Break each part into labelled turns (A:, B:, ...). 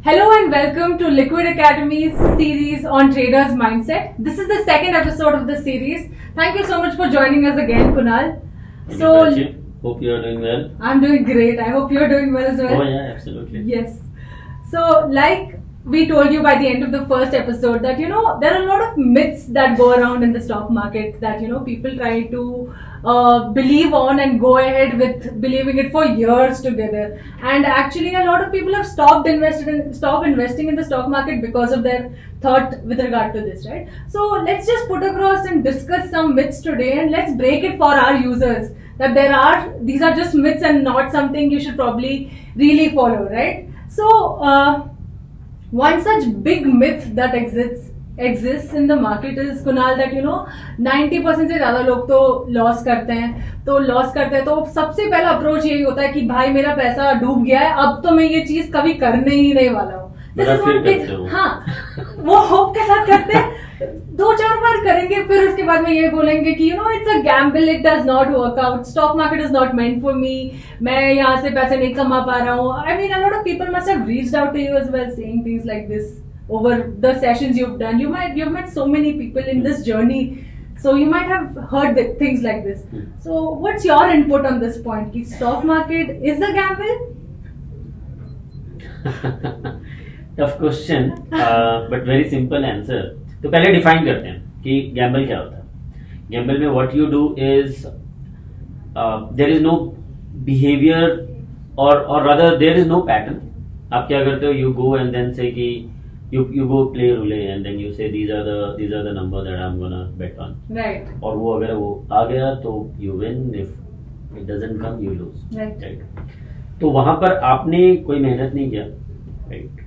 A: Hello and welcome to Liquid Academy's series on Traders Mindset. This is the second episode of the series. Thank you so much for joining us again, Kunal.
B: Hope you are doing well.
A: I'm doing great. I hope you're doing well as well.
B: Oh yeah, absolutely.
A: Yes. So, like we told you by the end of the first episode that, there are a lot of myths that go around in the stock market that, people try to believe on and go ahead with believing it for years together. And actually, a lot of people have stopped investing in the stock market because of their thought with regard to this, right? So, let's just put across and discuss some myths today, and let's break it for our users that these are just myths and not something you should probably really follow, right? So, one such big myth that exists in the market is, Kunal, that 90% से ज़्यादा लोग तो loss करते हैं तो सबसे पहला approach यही होता है कि भाई मेरा पैसा डूब गया है, अब तो मैं ये चीज कभी करने ही नहीं वाला हूँ। हाँ, वो होप के साथ करते हैं, 2-4 बार करेंगे, फिर उसके बाद में ये बोलेंगे कि it's a gamble, it does not work out, stock market is not meant for me, मैं यहाँ से पैसे नहीं कमा पा रहा हूँ। I mean, a lot of people must have reached out to you as well saying things like this over the sessions you've done. You've met so many people in this journey, so you might have heard things like this. So what's your input on this point? Ki stock market is a gamble?
B: Tough question, but very simple answer. तो पहले define करते हैं कि Gamble क्या होता है। Gamble में what you do is there is no behavior or rather there is no pattern. आप क्या करते हो? You go and then say कि you go play roulette and then you say these are the number that I'm gonna bet on.
A: Right.
B: और वो अगर वो आ गया तो you win, if it doesn't come you lose.
A: Right.
B: तो वहाँ पर आपने कोई मेहनत नहीं किया. Right.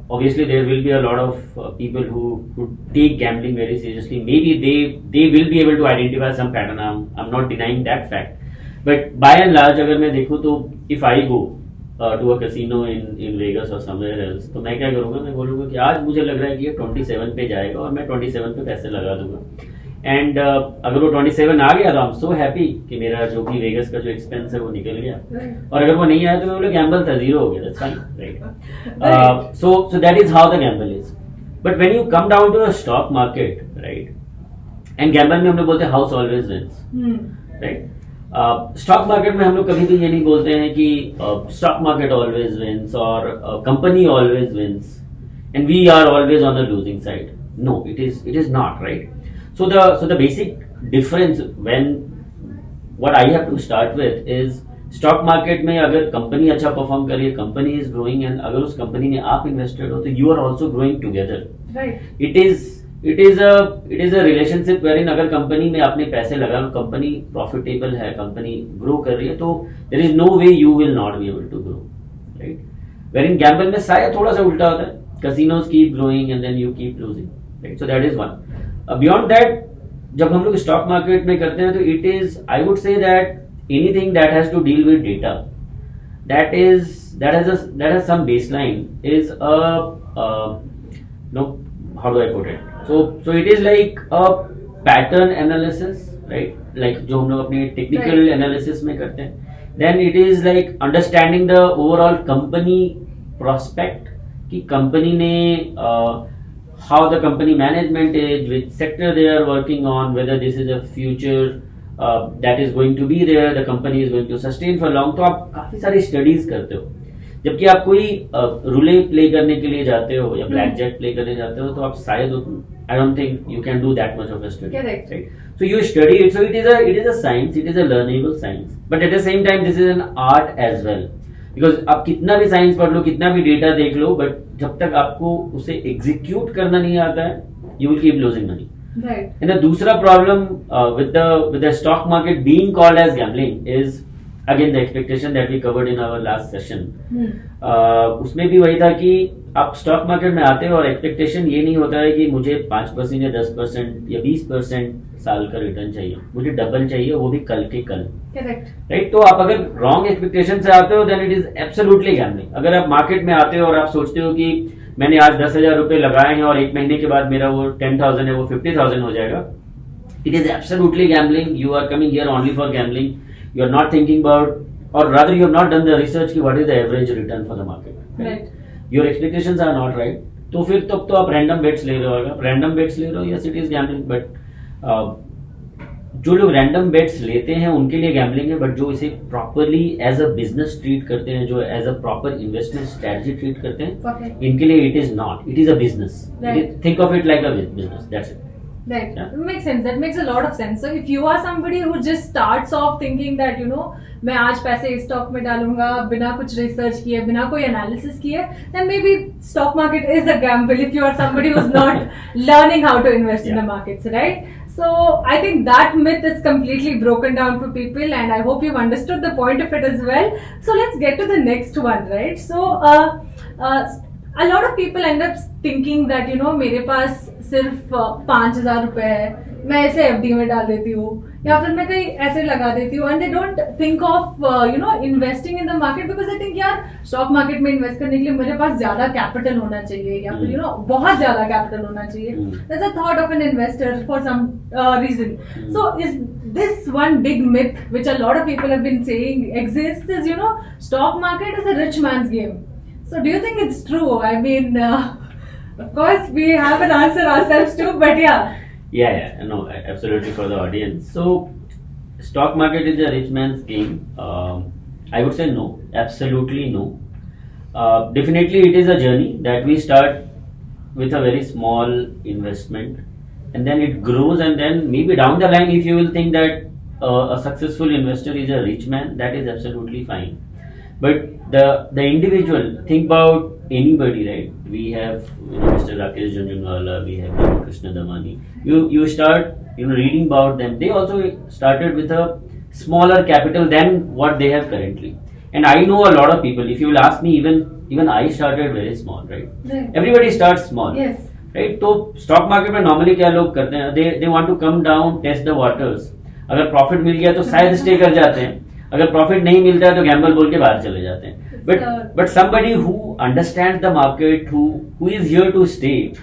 B: Obviously there will be a lot of people who take gambling very seriously. Maybe they will be able to identify some pattern. I'm not denying that fact. But by and large अगर मैं देखूँ तो if I go to a casino in Vegas or somewhere else, तो मैं क्या करूँगा? मैं बोलूँगा कि आज मुझे लग रहा है कि ये 27 पे जाएगा और मैं 27 पे पैसे लगा दूंगा। एंड अगर वो 27 आ गया तो आई एम सो हैप्पी कि मेरा जो भी वेगस का जो एक्सपेंस है वो निकल गया। और अगर वो नहीं आया तो मैं बोलूँ गैम्बल था, जीरो हो गया, that's fine, right? So that is how the gamble is. But when you come down to the stock market, right, and gamble में हम लोग बोलते हैं house always wins, right? Stock market में हम लोग कभी भी ये नहीं बोलते हैं कि स्टॉक मार्केट ऑलवेज विंस और company always wins and we are always on the losing side. No, it is not, right? So the basic difference when what I have to start with is stock market में अगर company अच्छा perform कर रही है, company is growing, and अगर उस company में आप इन्वेस्टेड हो तो you are also growing together, right? It is a relationship wherein अगर कंपनी में आपने पैसे लगाए, कंपनी प्रॉफिटेबल है, कंपनी ग्रो कर रही है, तो there is no way you will not be able to grow, right? Wherein gamble में शायद थोड़ा सा उल्टा होता है, casinos keep growing and then you keep losing, right? So that is one. Beyond that, जब हम लोग स्टॉक मार्केट में करते हैं तो it is, I would say that anything that has to deal with data, that has some baseline, is no, how do I put it? So it is like a pattern analysis, right? Like जो हम लोग अपने technical analysis में करते हैं. Then it is like understanding the overall company prospect, कि company ने how the company management is, which sector they are working on, whether this is a future that is going to be there, the company is going to sustain for long. तो आप काफी सारी studies करते हो. जबकि आप कोई रूले play करने के लिए जाते हो या ब्लैक जैक प्ले करने जाते हो तो आप शायद, I don't think you can do that much of a study.
A: Correct.
B: Right? So you study it. So it is a science. It is a learnable science. But at the same time, this is an art as well. Because आप कितना भी science पढ़ लो, कितना भी data देख लो, but जब तक आपको उसे एग्जीक्यूट करना नहीं आता है, you will keep losing money, right? And the दूसरा problem with the stock market being called as gambling is again the expectation that we covered in our last session. उसमें भी वही था कि आप स्टॉक मार्केट में आते हो और एक्सपेक्टेशन ये नहीं होता है कि मुझे 5% या 10% या 20% साल का रिटर्न चाहिए, मुझे डबल चाहिए, वो भी कल के कल, राइट? तो आप अगर रॉन्ग एक्सपेक्टेशन से आते हो then it is absolutely gambling. अगर आप मार्केट में आते हो और आप सोचते हो कि मैंने आज 10,000 रुपए लगाए हैं और एक महीने के बाद मेरा वो 10,000 है वो 50,000 हो जाएगा, it is absolutely gambling. You are coming here only for gambling. You are not thinking about, or rather you have not done the research ki what is the average return for the market, right? Your expectations are not right, तो फिर तब तो आप random bets ले रहे हो. अगर random bets ले रहे हो, yes it is gambling, but जो लोग रैंडम बेट्स लेते हैं उनके लिए गैम्बलिंग है. बट जो इसे properly as a business treat करते हैं, जो as a proper investment strategy treat करते हैं,
A: Okay.
B: इनके लिए it is not, it is a business.
A: Right.
B: Think of it like a business, that's it.
A: Right.
B: Yeah.
A: It makes sense. That makes a lot of sense. So if you are somebody who just starts off thinking that मैं आज पैसे इस stock में डालूंगा बिना कुछ research किए, बिना कोई एनालिसिस किए, then maybe stock market is a gamble if you are somebody who's not learning how to invest in the markets, right? So I think that myth is completely broken down for people, and I hope you've understood the point of it as well. So let's get to the next one, right? So a lot of people end up thinking that मेरे पास सिर्फ 5,000 रुपए है, मैं ऐसे FD में डाल देती हूँ या फिर मैं कहीं ऐसे लगा देती हूँ, and they don't think of investing in the market because I think यार स्टॉक मार्केट में इन्वेस्ट करने के लिए मेरे पास ज्यादा कैपिटल होना चाहिए या फिर बहुत ज्यादा कैपिटल होना चाहिए. There's a thought of an investor for some reason. So is this one big myth which a lot of people have been saying exists is stock market is a rich man's game. So do you think it's true? I mean, of course we have an answer ourselves too, but yeah.
B: Yeah, no, absolutely for the audience. So, stock market is a rich man's game. I would say no, absolutely no. Definitely, it is a journey that we start with a very small investment, and then it grows, and then maybe down the line, if you will think that a successful investor is a rich man, that is absolutely fine. But the individual, think about anybody, right? We have Mr. Rakesh Jhunjhunwala, we have Krishna Damani. You start reading about them. They also started with a smaller capital than what they have currently. And I know a lot of people. If you will ask me, even I started very small, right? Everybody starts small.
A: Yes.
B: Right? तो stock market में normally क्या लोग करते हैं? They want to come down, test the waters. अगर profit मिल गया तो शायद stay कर जाते हैं. अगर प्रॉफिट नहीं मिलता है तो गैम्बल बोल के बाहर चले जाते हैं. But somebody who understands the market, who is here to stay,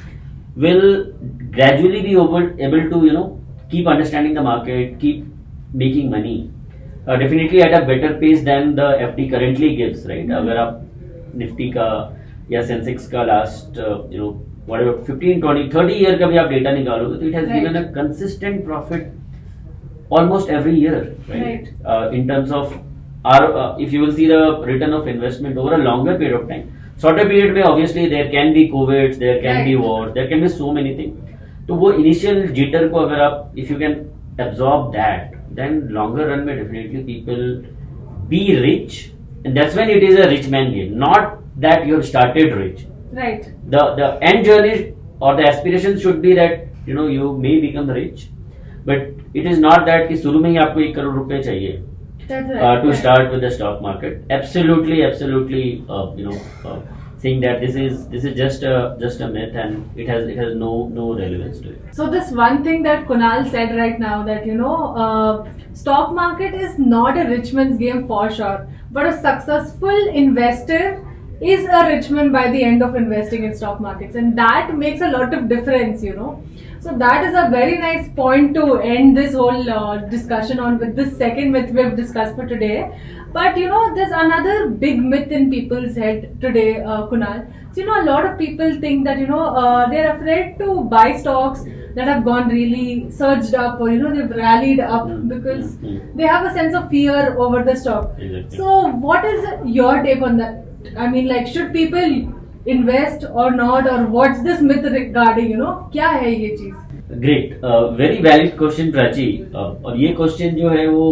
B: will gradually be able to keep understanding the market, keep making money, definitely at a better pace than the FD currently gives, right? अगर आप Nifty का या Sensex का last whatever 15, 20, 30 year का भी आप data निकालोगे तो it has given a consistent profit almost every year, right? In terms of if you will see the return of investment over a longer period of time. Shorter period में obviously there can be COVID, there can be wars, there can be so many things. तो वो initial jitter को अगर आप if you can absorb that, then longer run में definitely people be rich, and that's when it is a rich man game. Not that you have started rich.
A: Right.
B: The end journey or the aspiration should be that you may become rich. But it is not that कि शुरू में ही आपको 1 करोड़ रुपए चाहिए to start with the stock market. Absolutely, saying that this is just a myth, and it has no relevance to it.
A: So this one thing that Kunal said right now, that stock market is not a rich man's game for sure, but a successful investor is a rich man by the end of investing in stock markets, and that makes a lot of difference. So that is a very nice point to end this whole discussion on with this second myth we've discussed for today. But there's another big myth in people's head today, Kunal. So a lot of people think that they're afraid to buy stocks that have gone really surged up, or they've rallied up because they have a sense of fear over the stock.
B: Exactly.
A: So what is your take on that? I mean, like, should people invest or not, or what's this myth regarding क्या है ये चीज?
B: Great, very valid question Prachi. और ये question जो है वो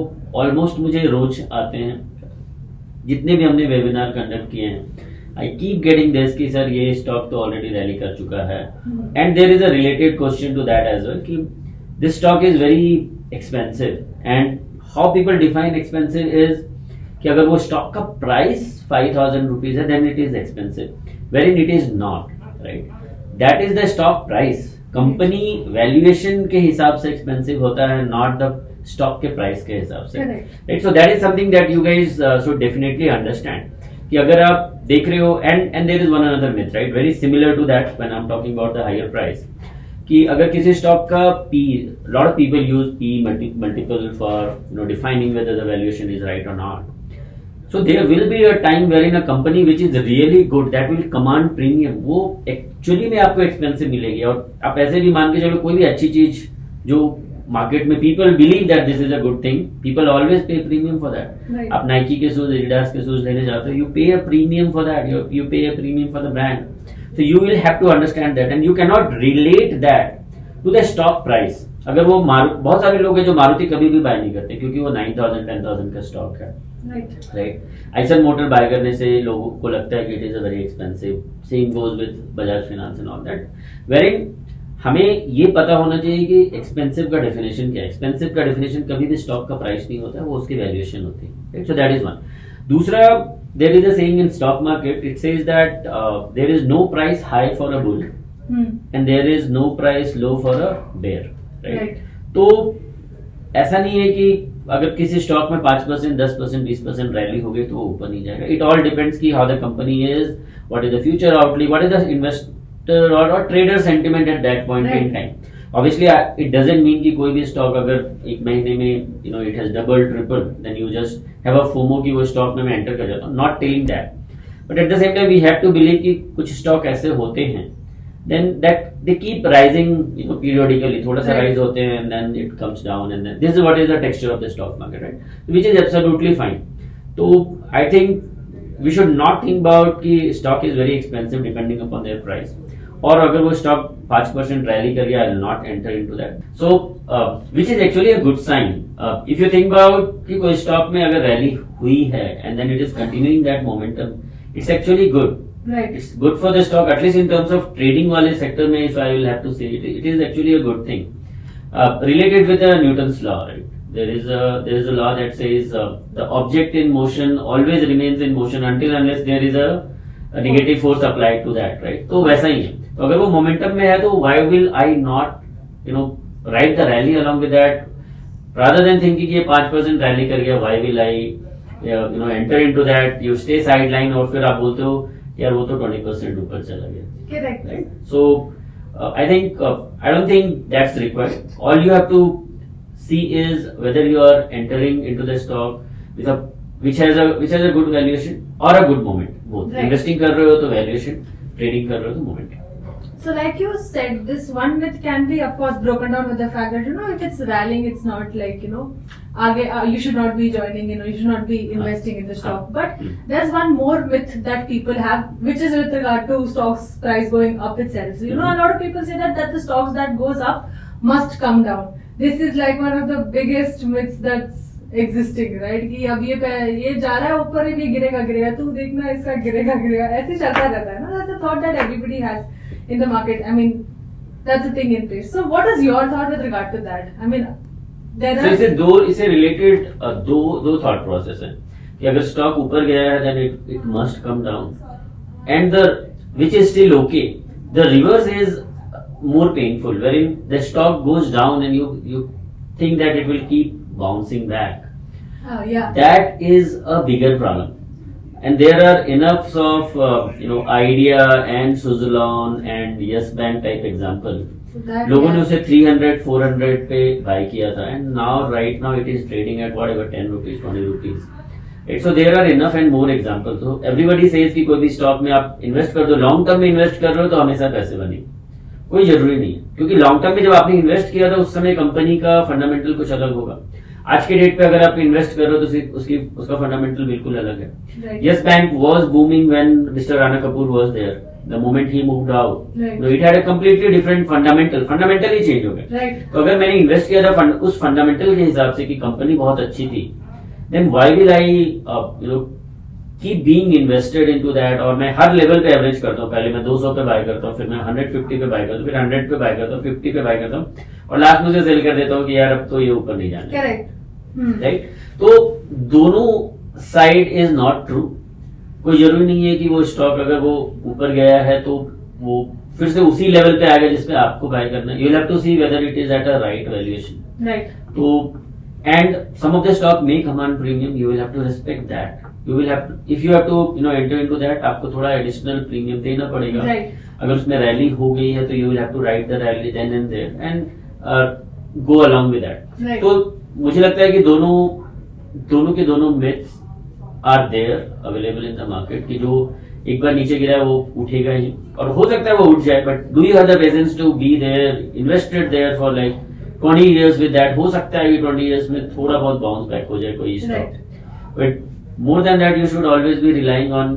B: almost मुझे रोज आते हैं जितने भी हमने वेबिनार कंडक्ट किए हैं. आई कीप गेटिंग दिस कि सर ये स्टॉक तो ऑलरेडी रैली कर चुका है, and there is a related question to that as well कि this stock is very expensive. And how people define expensive is कि अगर वो स्टॉक का प्राइस 5,000 रुपीज है then it is expensive, wherein it is not, right? That is the stock price. Company valuation के हिसाब से expensive होता है, नॉट द स्टॉक के प्राइस के हिसाब से, right? So that is something that you guys should definitely understand कि अगर आप देख रहे हो, and there is one another myth, right, very similar to that when I am talking about the higher price, कि अगर किसी स्टॉक का P, lot of people use P multiple for defining whether the valuation is right और not. So there will be a time wherein a company which is really good that will command premium, वो actually में आपको expensive मिलेगी. और आप ऐसे भी मान के चलो कोई भी अच्छी चीज जो मार्केट में people believe that this is a good thing, people always pay premium for that.
A: Right.
B: आप नाइकी के शूज, एडिडास के शूज लेने जाते हो, you pay a premium for that, you pay a premium for the brand. So you will have to understand that and you can not relate that to the stock price. अगर वो बहुत सारे लोग हैं जो मारुति कभी भी बाय नहीं करते क्योंकि वो 9,000 10,000 का स्टॉक है. राइट. आइसर मोटर बाय करने से लोगों को लगता है कि it is a very expensive. Same goes with Bajaj Finance and all that. वेरिंग हमें ये पता होना चाहिए कि एक्सपेंसिव का डेफिनेशन क्या है. एक्सपेंसिव का डेफिनेशन कभी भी स्टॉक का प्राइस नहीं होता है, वो उसकी वैल्यूएशन होती है. So that is one. दूसरा, there is a saying in stock market, it says that there is no price high for a bull and there is no price low for a bear. Right. तो ऐसा नहीं है कि अगर किसी stock में 5%, 10%, 20% rally हो गई तो वो ऊपर नहीं जाएगा. इट ऑल डिपेंड्स की how the company is, what is the future outlook, what is the investor और trader sentiment at that point in time. Obviously it doesn't mean कि कोई भी स्टॉक अगर एक महीने में it has double triple then you just have a FOMO कि वो स्टॉक में मैं एंटर कर जाता हूँ. Not telling that, but at the same time we have to believe कि कुछ स्टॉक ऐसे होते हैं then that they keep rising periodically. थोड़ा सा rise होते हैं and then it comes down and then this is what is the texture of the stock market, right? Which is absolutely fine. तो I think we should not think about कि stock is very expensive depending upon their price. और अगर वो stock 5% rally कर गया, I will not enter into that. So which is actually a good sign. If you think about कि कोई stock में अगर rally हुई है and then it is continuing that momentum, it's actually good.
A: Right.
B: It's good for the stock, at least in terms of trading वाले sector में, if I will have to say it is actually a good thing. Related with the Newton's law, right? There is a law that says the object in motion always remains in motion until unless there is a negative force applied to that, right? तो वैसा ही है. तो अगर वो momentum में है तो why will I not ride the rally along with that rather than thinking कि ये 5% rally कर गया, why will I enter into that? You stay sideline और फिर आप बोलते हो यार वो तो 20% ऊपर चला गया.
A: Correct.
B: Right? So I think I don't think that's required. All you have to see is whether you are entering into the stock with which has a good valuation or a good moment. Both.
A: Right.
B: Investing कर रहे हो तो valuation, trading कर रहे हो तो moment.
A: So like you said, this one myth can be of course broken down with the fact that if it's rallying, it's not like you should not be joining, you should not be investing in the stock. But there's one more myth that people have, which is with regard to stocks price going up itself. So a lot of people say that the stocks that goes up must come down. This is like one of the biggest myths that's existing, right? कि अब ये जा रहा है ऊपर, ये गिरेगा, तू देखना इसका गिरेगा, ऐसे चलता रहता है ना. That's a thought that everybody has in the market. I mean, that's a thing in place. So what is your thought with regard to that? I mean, there are...
B: So इसे related दो thought process हैं कि अगर stock ऊपर गया है then it must come down and which is still okay. The reverse is more painful, wherein the stock goes down and you think that it will keep bouncing back.
A: Yeah.
B: That is a bigger problem. And there are enough of Idea and Suzlon and Yes Bank type example.
A: So
B: लोगों ने उसे 300-400 पे buy किया था and right now it is trading at whatever 10 rupees, 20 rupees. So there are enough and more examples. So everybody says कि कोई भी stock में आप invest कर दो, long term में invest कर रहे हो तो हमेशा पैसे बने. कोई जरूरी नहीं है, क्योंकि लॉन्ग टर्म में जब आपने इन्वेस्ट किया था उस समय कंपनी का फंडामेंटल कुछ अलग होगा. आज के डेट पे अगर आप इन्वेस्ट कर रहे हो तो उसका फंडामेंटल बिल्कुल अलग है. Yes Bank was booming when mister Rana Kapoor was there. The moment he moved out, it had a completely different fundamental ही चेंज हो गया. तो अगर मैंने इन्वेस्ट किया था उस फंडामेंटल के हिसाब से कि कंपनी बहुत अच्छी थी, then why will I keep being invested into that. और मैं हर लेवल पे एवरेज करता हूँ. पहले मैं 200 पे बाय करता हूँ, फिर मैं 150 पे बाय करता हूँ, फिर 100 पे बाय करता हूँ, 50 पे बाय करता हूँ और लास्ट में सेल कर देता हूँ कि यार अब तो ये ऊपर नहीं जाना.
A: करेक्ट.
B: राइट. तो दोनों साइड इज नॉट ट्रू. कोई जरूरी नहीं है कि वो स्टॉक अगर वो ऊपर गया है तो वो फिर से उसी लेवल पे आएगा जिसपे आपको बाय करना है. You will have to see whether it is at a right valuation.
A: Right.
B: तो and some of the stock may command premium, you will have to respect that. You will have to, if you have to enter into that, आपको थोड़ा additional premium देना पड़ेगा.
A: Right.
B: अगर उसमें rally हो गई है तो you will have to ride the rally then and there and go along with that.
A: Right.
B: तो मुझे लगता है कि दोनों के दोनों myths are there available in the market कि जो एक बार नीचे गिरा है वो उठेगा ही, और हो सकता है वो उठ जाए, but do you have the patience to be there, invested there for like 20 years with that? हो सकता है कि 20 years में थोड़ा बहुत बाउंस बैक हो जाए कोई stock, but more than that you should always be relying on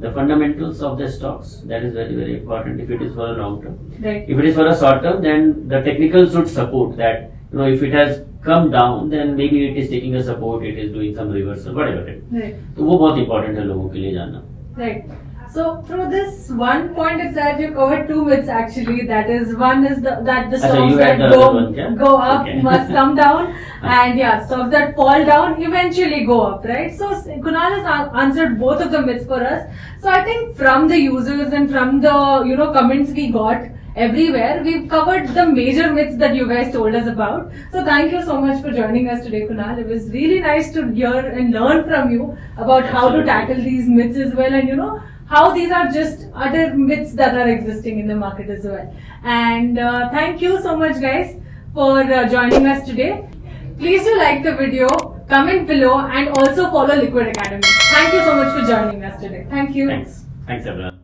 B: the fundamentals of the stocks. That is very very important if it is for a long term.
A: Right.
B: If it is for a short term, then the technicals should support that. You know, if it has come down, then maybe it is taking a support, it is doing some reversal, whatever it is.
A: Right.
B: तो वो बहुत important है लोगों के लिए जानना.
A: Right. So through this one point itself, you covered two myths actually. That is, one is that the
B: Achha,
A: stocks
B: you had
A: that
B: the other one, yeah?
A: go up
B: Okay.
A: must come down, and yeah, stocks that fall down eventually go up, right? So Kunal has answered both of the myths for us. So I think from the users and from the comments we got everywhere, we've covered the major myths that you guys told us about. So thank you so much for joining us today, Kunal. It was really nice to hear and learn from you about how to
B: Absolutely.
A: tackle these myths as well, and how these are just other myths that are existing in the market as well. And thank you so much guys for joining us today. Please do like the video, comment below, and also follow Liquid Academy. Thank you so much for joining us today. Thank you.
B: Thanks everyone.